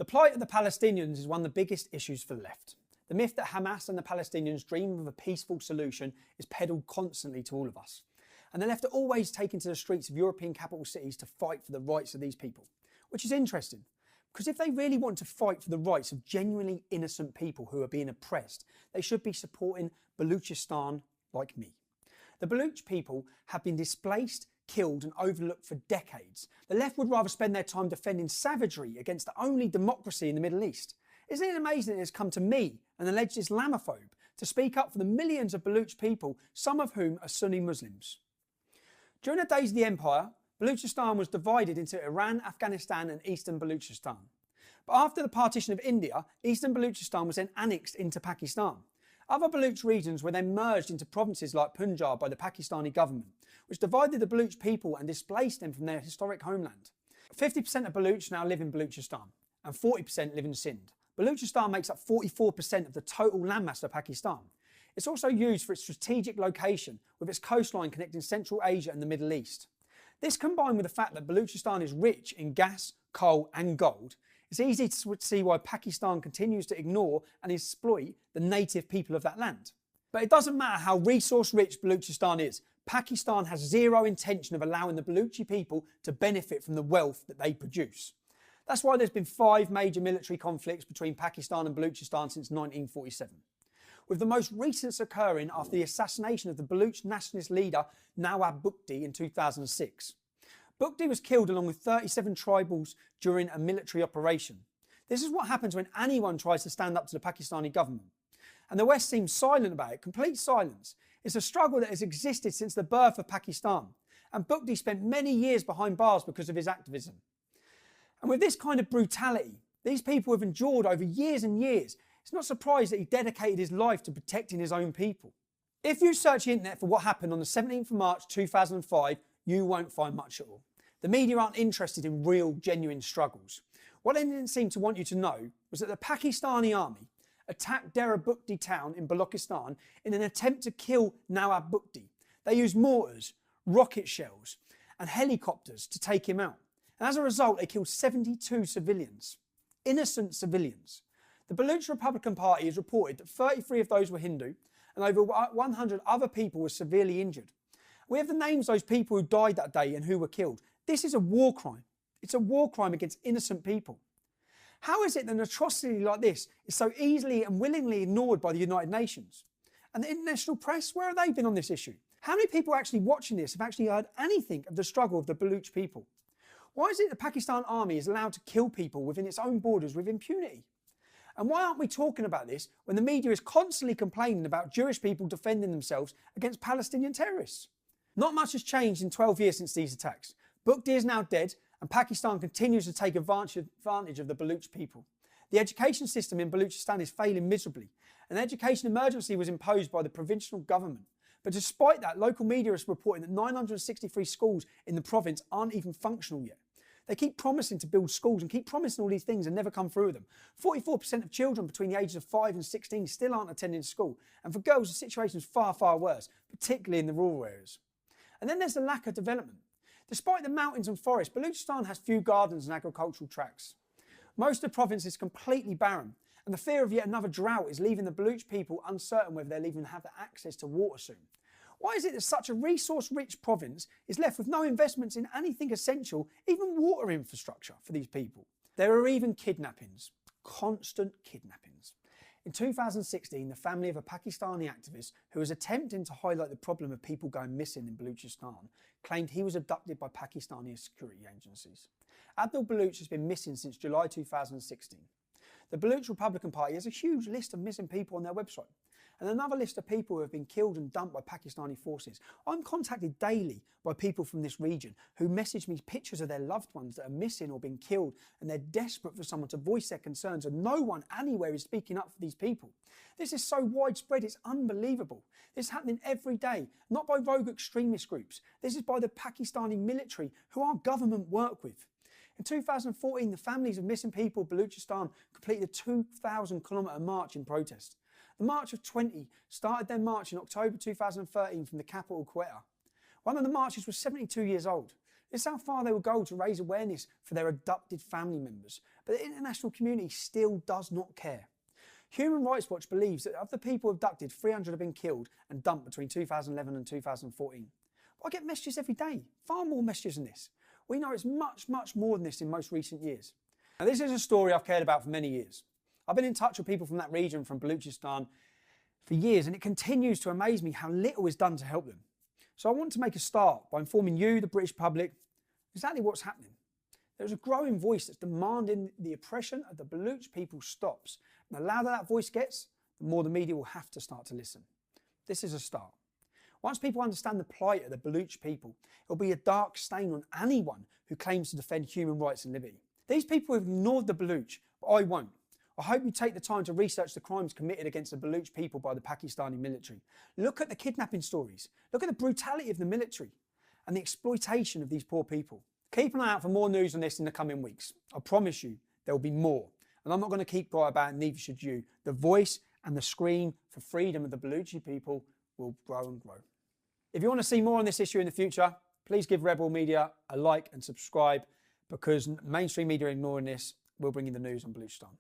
The plight of the Palestinians is one of the biggest issues for the left. The myth that Hamas and the Palestinians dream of a peaceful solution is peddled constantly to all of us. And the left are always taken to the streets of European capital cities to fight for the rights of these people. Which is interesting, because if they really want to fight for the rights of genuinely innocent people who are being oppressed, they should be supporting Baluchistan like me. The Baluch people have been displaced, killed and overlooked for decades. The left would rather spend their time defending savagery against the only democracy in the Middle East. Isn't it amazing it has come to me, an alleged Islamophobe, to speak up for the millions of Baluch people, some of whom are Sunni Muslims? During the days of the empire, Baluchistan was divided into Iran, Afghanistan and Eastern Baluchistan. But after the partition of India, Eastern Baluchistan was then annexed into Pakistan. Other Baluch regions were then merged into provinces like Punjab by the Pakistani government, which divided the Baluch people and displaced them from their historic homeland. 50% of Baluch now live in Baluchistan and 40% live in Sindh. Baluchistan makes up 44% of the total landmass of Pakistan. It's also used for its strategic location with its coastline connecting Central Asia and the Middle East. This, combined with the fact that Baluchistan is rich in gas, coal and gold, it's easy to see why Pakistan continues to ignore and exploit the native people of that land. But it doesn't matter how resource-rich Baluchistan is, Pakistan has zero intention of allowing the Baluchi people to benefit from the wealth that they produce. That's why there's been 5 major military conflicts between Pakistan and Baluchistan since 1947. With the most recent occurring after the assassination of the Baluch nationalist leader Nawab Bukti in 2006. Bukti was killed along with 37 tribals during a military operation. This is what happens when anyone tries to stand up to the Pakistani government. And the West seems silent about it, complete silence. It's a struggle that has existed since the birth of Pakistan. And Bukti spent many years behind bars because of his activism. And with this kind of brutality, these people have endured over years and years. It's not surprised that he dedicated his life to protecting his own people. If you search the internet for what happened on the 17th of March 2005, you won't find much at all. The media aren't interested in real, genuine struggles. What they didn't seem to want you to know was that the Pakistani army attacked Dera Bukti town in Balochistan in an attempt to kill Nawab Bukti. They used mortars, rocket shells and helicopters to take him out. And as a result, they killed 72 civilians, innocent civilians. The Baluch Republican Party has reported that 33 of those were Hindu and over 100 other people were severely injured. We have the names of those people who died that day and who were killed. This is a war crime. It's a war crime against innocent people. How is it that an atrocity like this is so easily and willingly ignored by the United Nations? And the international press, where have they been on this issue? How many people actually watching this have actually heard anything of the struggle of the Baluch people? Why is it the Pakistan army is allowed to kill people within its own borders with impunity? And why aren't we talking about this when the media is constantly complaining about Jewish people defending themselves against Palestinian terrorists? Not much has changed in 12 years since these attacks. Bukti is now dead and Pakistan continues to take advantage of the Baluch people. The education system in Baluchistan is failing miserably. An education emergency was imposed by the provincial government. But despite that, local media is reporting that 963 schools in the province aren't even functional yet. They keep promising to build schools and keep promising all these things and never come through with them. 44% of children between the ages of 5 and 16 still aren't attending school. And for girls, the situation is far, far worse, particularly in the rural areas. And then there's the lack of development. Despite the mountains and forests, Baluchistan has few gardens and agricultural tracts. Most of the province is completely barren, and the fear of yet another drought is leaving the Baluch people uncertain whether they'll even have access to water soon. Why is it that such a resource-rich province is left with no investments in anything essential, even water infrastructure for these people? There are even kidnappings, constant kidnappings. In 2016, the family of a Pakistani activist who was attempting to highlight the problem of people going missing in Baluchistan claimed he was abducted by Pakistani security agencies. Abdul Baluch has been missing since July 2016. The Baluch Republican Party has a huge list of missing people on their website, and another list of people who have been killed and dumped by Pakistani forces. I'm contacted daily by people from this region who message me pictures of their loved ones that are missing or been killed, and they're desperate for someone to voice their concerns, and no one anywhere is speaking up for these people. This is so widespread, it's unbelievable. This is happening every day, not by rogue extremist groups. This is by the Pakistani military who our government work with. In 2014, the families of missing people of Baluchistan completed a 2,000-kilometre march in protest. The March of 20 started their march in October 2013 from the capital, Quetta. One of the marchers was 72 years old. This is how far they will go to raise awareness for their abducted family members, but the international community still does not care. Human Rights Watch believes that of the people abducted, 300 have been killed and dumped between 2011 and 2014. But I get messages every day, far more messages than this. We know it's much, much more than this in most recent years. Now, this is a story I've cared about for many years. I've been in touch with people from that region, from Balochistan, for years, and it continues to amaze me how little is done to help them. So I want to make a start by informing you, the British public, exactly what's happening. There's a growing voice that's demanding the oppression of the Baloch people stops. And the louder that voice gets, the more the media will have to start to listen. This is a start. Once people understand the plight of the Baloch people, it will be a dark stain on anyone who claims to defend human rights and liberty. These people have ignored the Baloch, but I won't. I hope you take the time to research the crimes committed against the Baloch people by the Pakistani military. Look at the kidnapping stories. Look at the brutality of the military and the exploitation of these poor people. Keep an eye out for more news on this in the coming weeks. I promise you there will be more. And I'm not going to keep quiet about it, neither should you. The voice and the scream for freedom of the Balochi people will grow and grow. If you want to see more on this issue in the future, please give Rebel Media a like and subscribe, because mainstream media ignoring this will bring you the news on Balochistan.